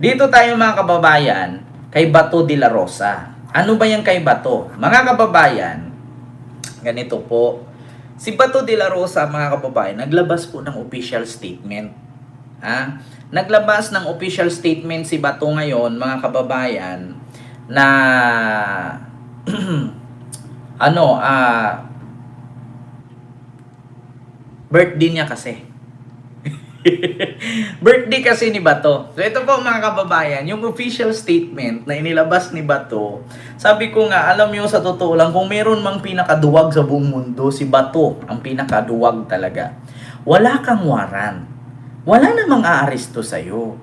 Dito tayo mga kababayan, kay Bato de la Rosa. Ano ba yung kay Bato? Mga kababayan, ganito po. Si Bato de la Rosa, mga kababayan, naglabas po ng official statement. Naglabas ng official statement si Bato ngayon, mga kababayan, na birthday niya kasi. Birthday kasi ni Bato. So ito po mga kababayan, yung official statement na inilabas ni Bato. Sabi ko nga, alam niyo sa totoo lang, kung meron mang pinakaduwag sa buong mundo, si Bato ang pinakaduwag talaga. Wala kang waran. Wala namang aaresto sa'yo.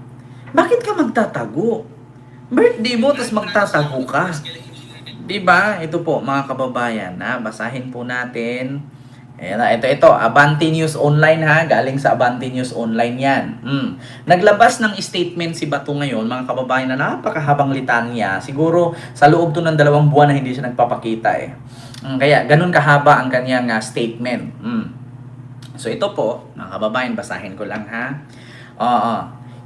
Bakit ka magtatago? Birthday mo, tapos magtatago ka. Diba? Ito po mga kababayan, basahin po natin. Ayan, ito, Abante News Online galing sa Abante News Online yan. Naglabas ng statement si Bato ngayon, mga kababayan, na napakahabang litanya. Siguro sa loob to ng 2 buwan na hindi siya nagpapakita kaya ganun kahaba ang kanyang statement. So ito po, mga kababayan, basahin ko lang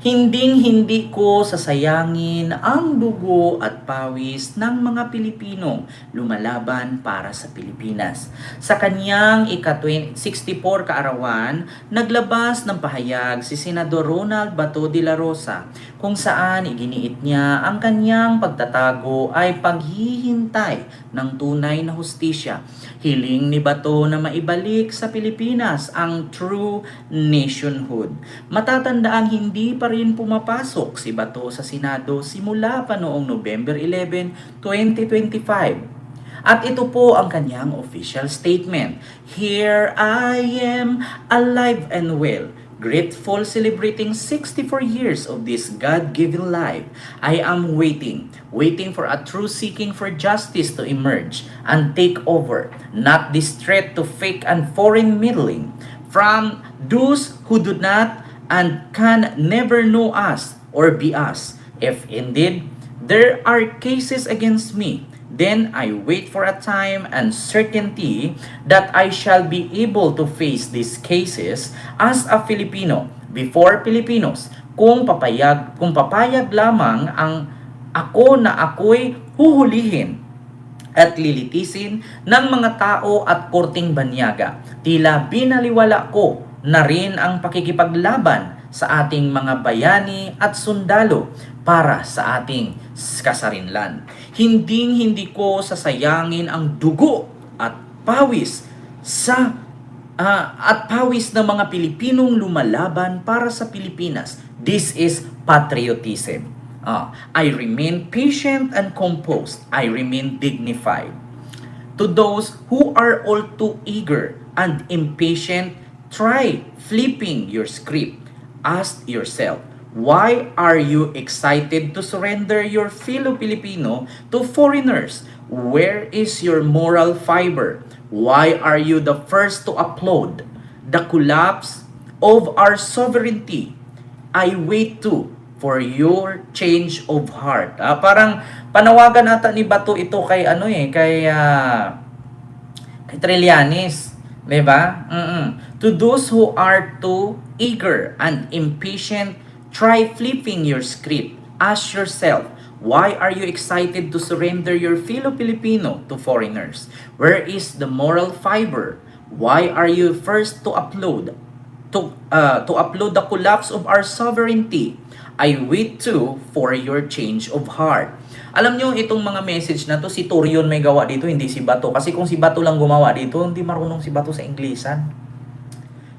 Hinding-hindi ko sasayangin ang dugo at pawis ng mga Pilipinong lumalaban para sa Pilipinas. Sa kanyang ika-64 kaarawan, naglabas ng pahayag si Senador Ronald Bato de la Rosa kung saan iginiit niya ang kanyang pagtatago ay paghihintay ng tunay na hustisya. Hiling ni Bato na maibalik sa Pilipinas ang true nationhood. Matatandaang hindi pa rin pumapasok si Bato sa Senado simula pa noong November 11, 2025. At ito po ang kanyang official statement. Here I am, alive and well, grateful celebrating 64 years of this God-given life. I am waiting for a true seeking for justice to emerge and take over, not this threat to fake and foreign meddling from those who do not and can never know us or be us. If indeed there are cases against me, then I wait for a time and certainty that I shall be able to face these cases as a Filipino before Filipinos. Kung papayag lamang ang ako na ako'y huhulihin at lilitisin ng mga tao at korting banyaga, tila binaliwala ko na rin ang pakikipaglaban sa ating mga bayani at sundalo para sa ating kasarinlan. Hindi ko sasayangin ang dugo at pawis ng mga Pilipinong lumalaban para sa Pilipinas. This is patriotism. I remain patient and composed. I remain dignified. To those who are all too eager and impatient, try flipping your script. Ask yourself, why are you excited to surrender your fellow Filipino to foreigners? Where is your moral fiber? Why are you the first to applaud the collapse of our sovereignty? I wait too for your change of heart. Parang panawagan ata ni Bato ito kay kay Trillanes. Diba? To those who are too eager and impatient, try flipping your script. Ask yourself, why are you excited to surrender your fellow Filipino to foreigners? Where is the moral fiber? Why are you first to upload the collapse of our sovereignty? I wait too for your change of heart. Alam nyo, itong mga message na to, si Torion may gawa dito, hindi si Bato. Kasi kung si Bato lang gumawa dito, hindi marunong si Bato sa Inglesan.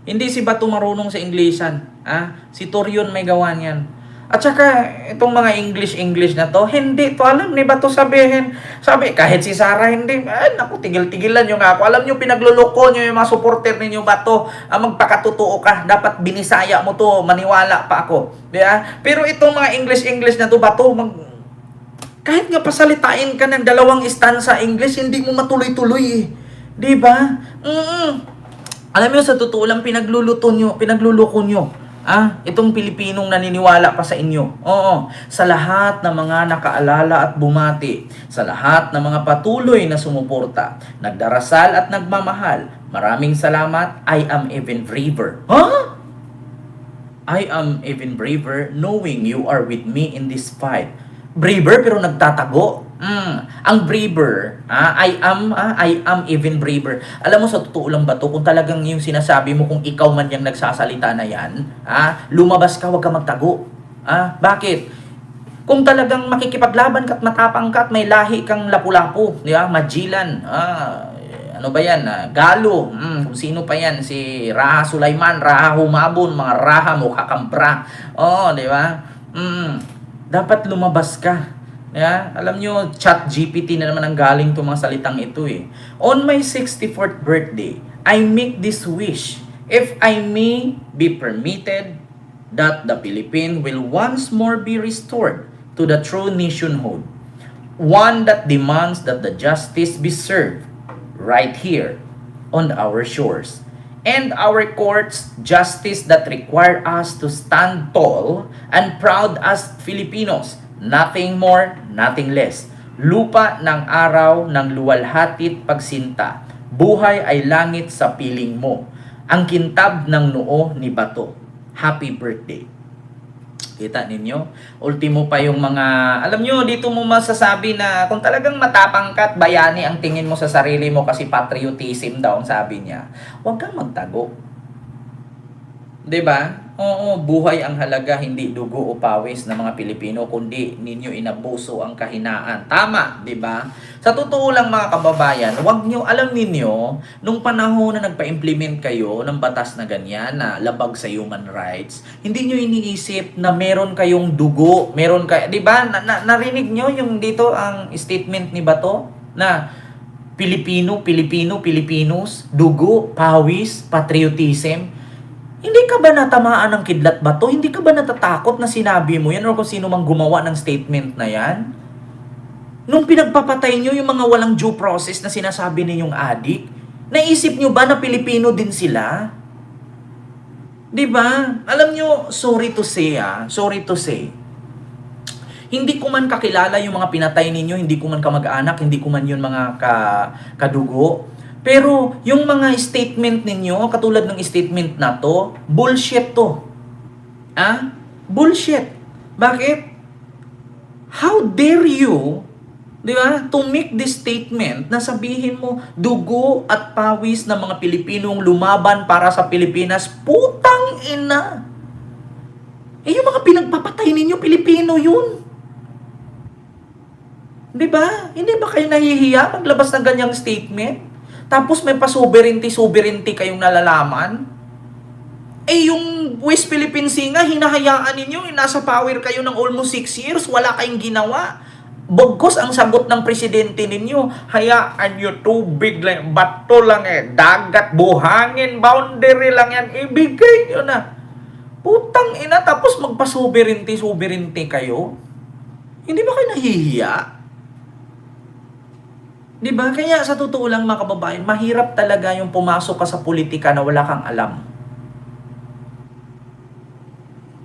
Hindi si Bato marunong sa Inglesan. Si Torion may gawa niyan. At saka, itong mga English na to, hindi to alam ni Bato sabihin. Sabi, kahit si Sarah, hindi. Naku, tigil-tigilan nyo nga ako. Alam nyo, pinagluloko nyo yung mga supporter ninyo, Bato. Magpakatotoo ka. Dapat binisaya mo to. Maniwala pa ako. Diba? Pero itong mga English na to, Bato, kahit nga pasalitain ka ng 2 istansa English, hindi mo matuloy-tuloy Di ba? Alam mo, sa totoo lang, pinagluloko nyo. Itong Pilipinong naniniwala pa sa inyo. Sa lahat ng mga nakaalala at bumati, sa lahat ng mga patuloy na sumuporta, nagdarasal at nagmamahal, maraming salamat. I am even braver. I am even braver knowing you are with me in this fight. Braver pero nagtatago. Ang braver, I am even braver. Alam mo, sa totoo lang ba to, kung talagang yung sinasabi mo, kung ikaw man yung nagsasalita na yan, lumabas ka, wag ka magtago. Bakit? Kung talagang makikipaglaban ka at matapang ka at may lahi kang lapu-lapu, di ba? Magellan, ano ba yan? Galo, kung sino pa yan, si Raha Sulaiman, Raha Humabon, mga Raha mukha kambra. Di ba? Dapat lumabas ka. Yeah? Alam nyo, chat GPT na naman ang galing itong mga salitang ito eh. On my 64th birthday, I make this wish. If I may be permitted, that the Philippines will once more be restored to the true nationhood. One that demands that the justice be served right here on our shores. And our courts, justice that require us to stand tall and proud as Filipinos. Nothing more, nothing less. Lupa ng araw ng luwalhatit pagsinta. Buhay ay langit sa piling mo. Ang kintab ng noo ni bato. Happy birthday. Kita ninyo? Ultimo pa yung mga, alam nyo, dito mo masasabi na kung talagang matapang ka at bayani ang tingin mo sa sarili mo kasi patriotism daw ang sabi niya, huwag kang magtago. 'Di ba? Oo, buhay ang halaga, hindi dugo o pawis ng mga Pilipino, kundi ninyo inabuso ang kahinaan. Tama, 'di ba? Sa totoo lang mga kababayan, wag niyo, alam ninyo, nung panahon na nagpa-implement kayo ng batas na ganyan na labag sa human rights, hindi niyo iniisip na meron kayong dugo, meron 'di ba? Narinig niyo yung dito ang statement ni Bato na Filipinos, dugo, pawis, patriotism. Hindi ka ba natamaan ng kidlat ba to? Hindi ka ba natatakot na sinabi mo yan o kung sino mang gumawa ng statement na yan? Nung pinagpapatay nyo yung mga walang due process na sinasabi ninyong adik, naisip nyo ba na Pilipino din sila? Diba? Alam nyo, sorry to say, hindi ko man kakilala yung mga pinatay ninyo, hindi ko man kamag-anak, hindi ko man yun mga kadugo. Pero yung mga statement ninyo, katulad ng statement na to, bullshit to. Bullshit. Bakit? How dare you, di ba, to make this statement na sabihin mo, dugo at pawis ng mga Pilipinong lumaban para sa Pilipinas, putang ina. Yung mga pinagpapatay ninyo, Pilipino yun. Di ba? Hindi ba kayo nahihiya maglabas ng ganyang statement? Tapos may pa-sovereignty kayong nalalaman? Yung West Philippine Sea nga, hinahayaan ninyo, nasa power kayo ng almost 6 years, wala kayong ginawa. Bugkos ang sagot ng presidente ninyo, hayaan nyo, tubig lang, bato lang dagat, buhangin, boundary lang yan, ibigay nyo na. Putang ina, tapos magpa-sovereignty kayo? Hindi ba kayo nahihiya? Diba? Kaya sa totoo lang mga kababayan, mahirap talaga yung pumasok ka sa politika na wala kang alam.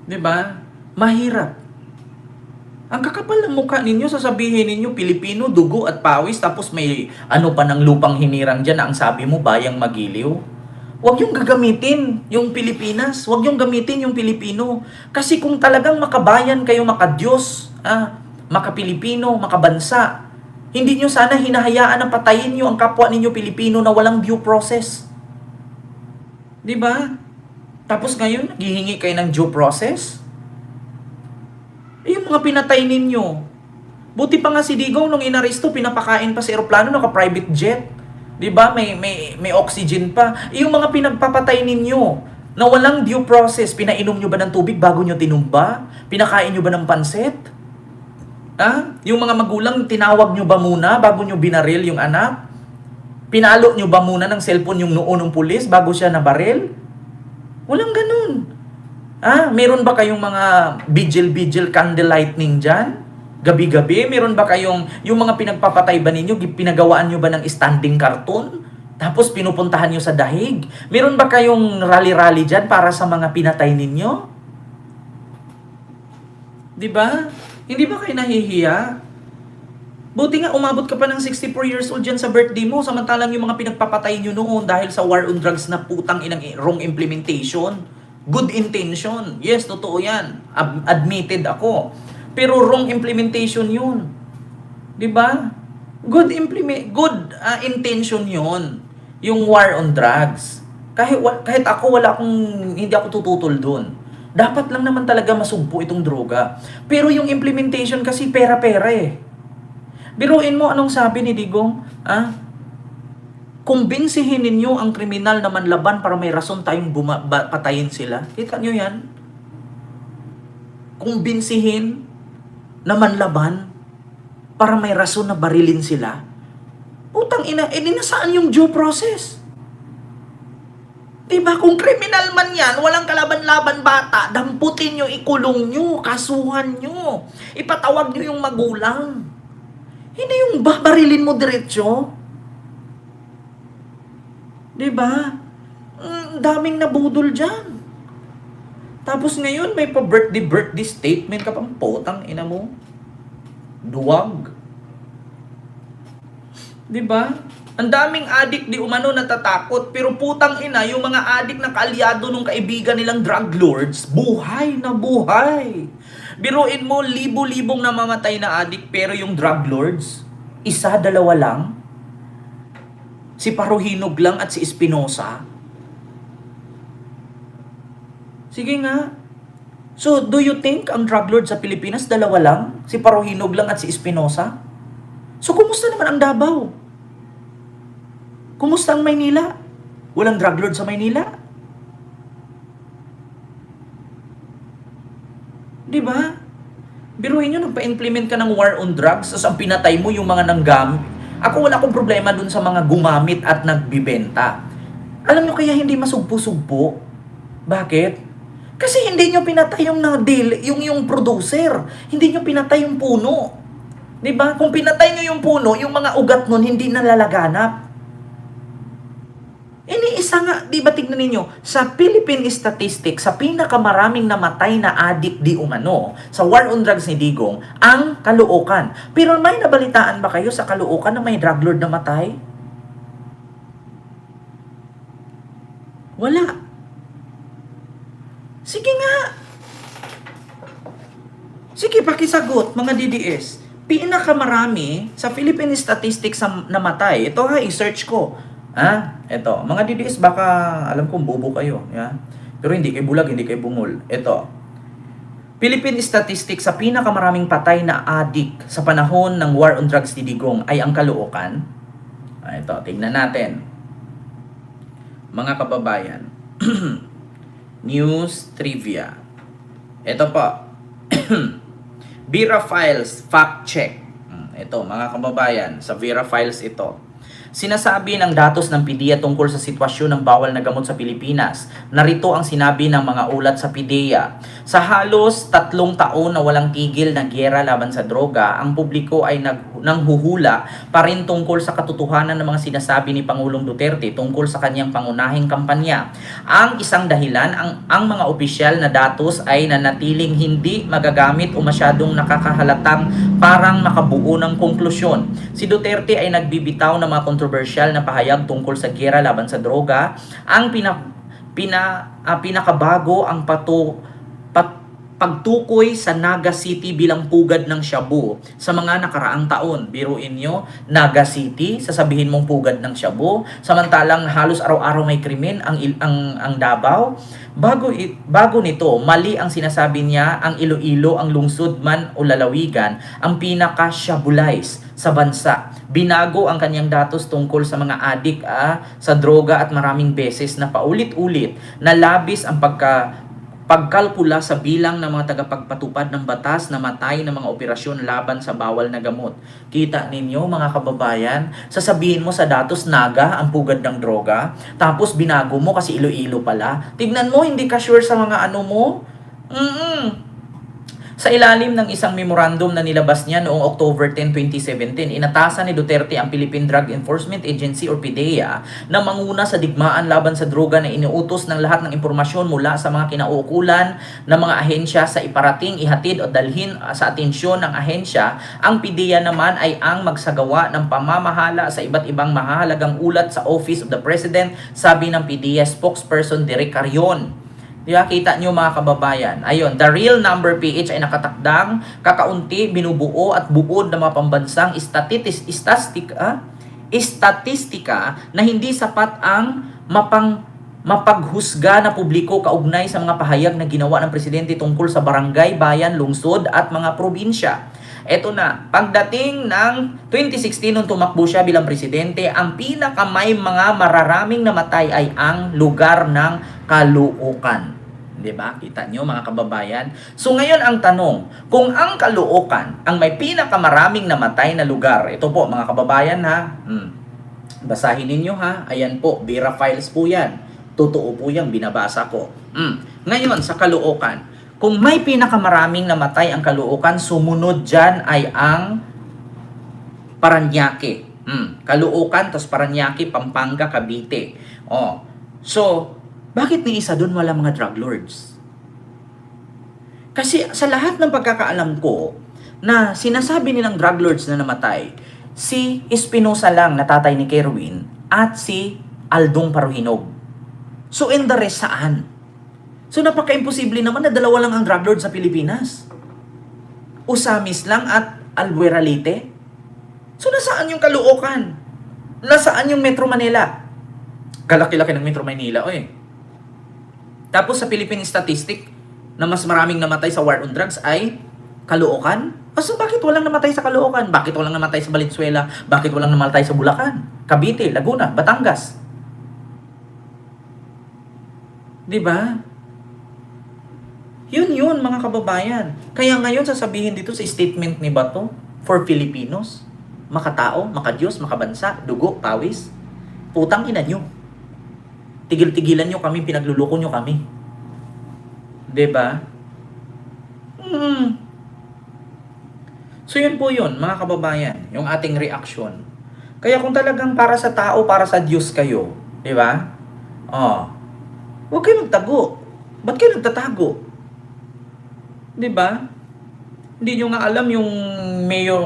Diba? Mahirap. Ang kakapal ng mukha ninyo, sasabihin ninyo, Pilipino, dugo at pawis, tapos may ano pa ng lupang hinirang dyan na ang sabi mo, bayang magiliw. Huwag yung gagamitin yung Pilipinas. Huwag yung gamitin yung Pilipino. Kasi kung talagang makabayan kayo, makadiyos, makapilipino, makabansa, hindi nyo sana hinahayaan na patayin nyo ang kapwa ninyo Pilipino na walang due process. Diba? Tapos ngayon, naghihingi kayo ng due process? Yung mga pinatay ninyo. Buti pa nga si Digong nung inaresto, pinapakain pa sa eroplano, naka-private jet. Diba? May oxygen pa. Yung mga pinagpapatay ninyo na walang due process, pinainom nyo ba ng tubig bago nyo tinumba? Pinakain nyo ba ng pansit? Yung mga magulang, tinawag nyo ba muna bago nyo binaril yung anak? Pinalo nyo ba muna ng cellphone yung noo ng pulis bago siya nabaril? Walang ganun. Meron ba kayong mga vigil candle lightning dyan? Gabi-gabi? Meron ba kayong, yung mga pinagpapatay ba ninyo, pinagawaan nyo ba ng standing cartoon? Tapos pinupuntahan nyo sa dahig? Meron ba kayong rally-rally dyan para sa mga pinatay ninyo? Diba? Hindi ba kayo nahihiya? Buti nga umabot ka pa ng 64 years old dyan sa birthday mo, samantalang yung mga pinagpapatay nyo noon dahil sa war on drugs na putang inang wrong implementation. Good intention. Yes, totoo yan. Admitted ako. Pero wrong implementation yun. 'Di ba? Good intention 'yon. Yung war on drugs. Kahit ako hindi ako tututol doon. Dapat lang naman talaga masugpo itong droga. Pero yung implementation kasi pera-pera eh. Biruin mo anong sabi ni Digong? Kumbinsihin ninyo ang kriminal na manlaban para may rason tayong patayin sila. Kita nyo yan? Kumbinsihin na manlaban para may rason na barilin sila. Putang ina, nasaan yung due process? Diba, kung kriminal man yan, walang kalaban-laban bata, damputin nyo, ikulong nyo, kasuhan nyo, ipatawag nyo yung magulang. Hindi yung babarilin mo diretsyo. Diba? Daming nabudol dyan. Tapos ngayon, may pa-birthday statement ka pang potang ina mo. Duwag. Diba? Ang daming adik di umano natatakot, pero putang ina, yung mga adik na kaalyado nung kaibigan nilang drug lords, buhay na buhay. Biruin mo, libo-libong namamatay na adik, pero yung drug lords, isa, dalawa lang. Si Paruhinog lang at si Espinosa. Sige nga. So, do you think ang drug lord sa Pilipinas, dalawa lang? Si Paruhinog lang at si Espinosa? So, kumusta naman ang Davao? Kumusta ang Maynila? Walang drug lord sa Maynila? Diba? Biruin nyo, nagpa-implement ka ng war on drugs, tapos ang pinatay mo yung mga nanggamit. Ako wala akong problema dun sa mga gumamit at nagbibenta. Alam nyo kaya hindi masugpo-sugpo? Bakit? Kasi hindi nyo pinatay yung deal, yung producer. Hindi nyo pinatay yung puno. 'Di ba? Kung pinatay nyo yung puno, yung mga ugat nun hindi nalalaganap. Iniisa nga, 'di ba tignan ninyo, sa Philippine Statistics, sa pinakamaraming namatay na adik di umano, sa war on drugs ni Digong, ang Caloocan. Pero may nabalitaan ba kayo sa Caloocan na may drug lord na matay? Wala. Sige nga. Sige, pakisagot, mga DDS. Pinakamarami sa Philippine Statistics na namatay. Ito ha, i-search ko. Ito. Mga DDS, baka alam kong bobo kayo. Yeah? Pero hindi kayo bulag, hindi kayo bungol. Ito. Philippine Statistics sa pinakamaraming patay na adik sa panahon ng war on drugs ni Digong ay ang Caloocan. Ito, tingnan natin. Mga kababayan. News Trivia. Ito po. Vera Files Fact Check. Ito, mga kababayan, sa Vera Files ito. Sinasabi ng datos ng PDEA tungkol sa sitwasyon ng bawal na gamot sa Pilipinas. Narito ang sinabi ng mga ulat sa PDEA. Sa halos 3 taon na walang tigil na giyera laban sa droga, ang publiko ay nanghuhula pa rin tungkol sa katotohanan ng mga sinasabi ni Pangulong Duterte tungkol sa kanyang pangunahing kampanya. Ang isang dahilan, ang mga opisyal na datos ay nanatiling hindi magagamit o masyadong nakakahalatang parang makabuo ng konklusyon. Si Duterte ay nagbibitaw ng mga kontrobersyal na pahayag tungkol sa giyera laban sa droga. Ang pinakabago ang pagtukoy sa Naga City bilang pugad ng shabu sa mga nakaraang taon. Biruin nyo, Naga City, sasabihin mong pugad ng shabu, samantalang halos araw-araw may krimen ang Davao. Bago nito, mali ang sinasabi niya, ang Iloilo, ang lungsod man o lalawigan, ang pinaka-shabulized sa bansa. Binago ang kanyang datos tungkol sa mga adik sa droga at maraming beses na paulit-ulit na labis ang pagkalkula sa bilang ng mga tagapagpatupad ng batas na matay ng mga operasyon laban sa bawal na gamot. Kita ninyo mga kababayan, sasabihin mo sa datos Naga ang pugad ng droga, tapos binago mo kasi Iloilo pala. Tignan mo, hindi ka sure sa mga ano mo. Sa ilalim ng isang memorandum na nilabas niya noong October 10, 2017, inatasan ni Duterte ang Philippine Drug Enforcement Agency or PDEA na manguna sa digmaan laban sa droga na iniutos ng lahat ng impormasyon mula sa mga kinauukulan ng mga ahensya sa iparating, ihatid o dalhin sa atensyon ng ahensya. Ang PDEA naman ay ang magsagawa ng pamamahala sa iba't ibang mahahalagang ulat sa Office of the President, sabi ng PDEA spokesperson Derek Carion. Di ba? Kita nyo mga kababayan. Ayun, the real number PH ay nakatakdang, kakaunti, binubuo at buod ng mga pambansang statistika na hindi sapat ang mapaghusga na publiko kaugnay sa mga pahayag na ginawa ng presidente tungkol sa barangay, bayan, lungsod at mga probinsya. Eto na, pagdating ng 2016 nung tumakbo siya bilang presidente, ang pinakamay mga mararaming namatay ay ang lugar ng Caloocan. 'Di ba? Kita nyo mga kababayan. So ngayon ang tanong, kung ang Caloocan ang may pinakamaraming namatay na lugar, ito po mga kababayan ha, basahin ninyo ha, ayan po, Vera Files po yan. Totoo po yan, binabasa ko. Ngayon sa Caloocan, kung may pinakamaraming namatay ang Caloocan, sumunod dyan ay ang Parañaque. Caloocan, tapos Parañaque, Pampanga, Cavite. So, bakit ni isa doon wala mga drug lords? Kasi sa lahat ng pagkakaalam ko, na sinasabi nilang drug lords na namatay, si Espinosa lang na tatay ni Kerwin at si Aldong Paruhinog. So, in the rest, saan? So, napaka-imposible naman na dalawa lang ang drug lord sa Pilipinas. Usamis lang at Albueralite. So, nasaan yung Caloocan? Nasaan yung Metro Manila? Kalaki-laki ng Metro Manila, Tapos sa Philippine Statistic, na mas maraming namatay sa war on drugs ay Caloocan? So, bakit walang namatay sa Caloocan? Bakit walang namatay sa Valenzuela? Bakit walang namatay sa Bulacan, Cavite, Laguna, Batangas? Diba? Yun mga kababayan. Kaya ngayon sasabihin dito sa statement ni Bato, for Filipinos, makatao, makadiyos, makabansa, dugo, pawis, putang ina nyo. Tigil-tigilan nyo kami, pinagluloko nyo kami. Diba? So yun po yun, mga kababayan, yung ating reaksyon. Kaya kung talagang para sa tao, para sa Diyos kayo, diba? Huwag kayo magtago. Ba't kayo nagtatago? Diba? Hindi nyo nga alam yung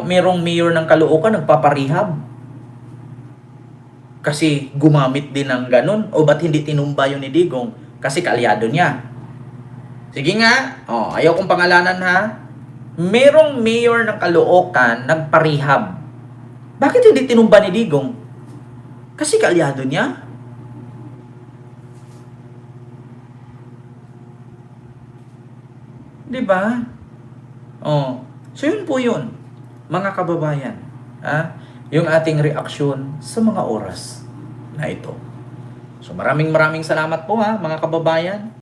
merong mayor ng Caloocan nagpaparehab. Kasi gumamit din ng ganun. O ba't hindi tinumba yun ni Digong? Kasi kaalyado niya. Sige nga. Ayaw kong pangalanan ha. Merong mayor ng Caloocan nagparehab. Bakit hindi tinumba ni Digong? Kasi kaalyado niya. Diba? So yun po yun, mga kababayan. Yung ating reaksyon sa mga oras na ito. So maraming salamat po mga kababayan.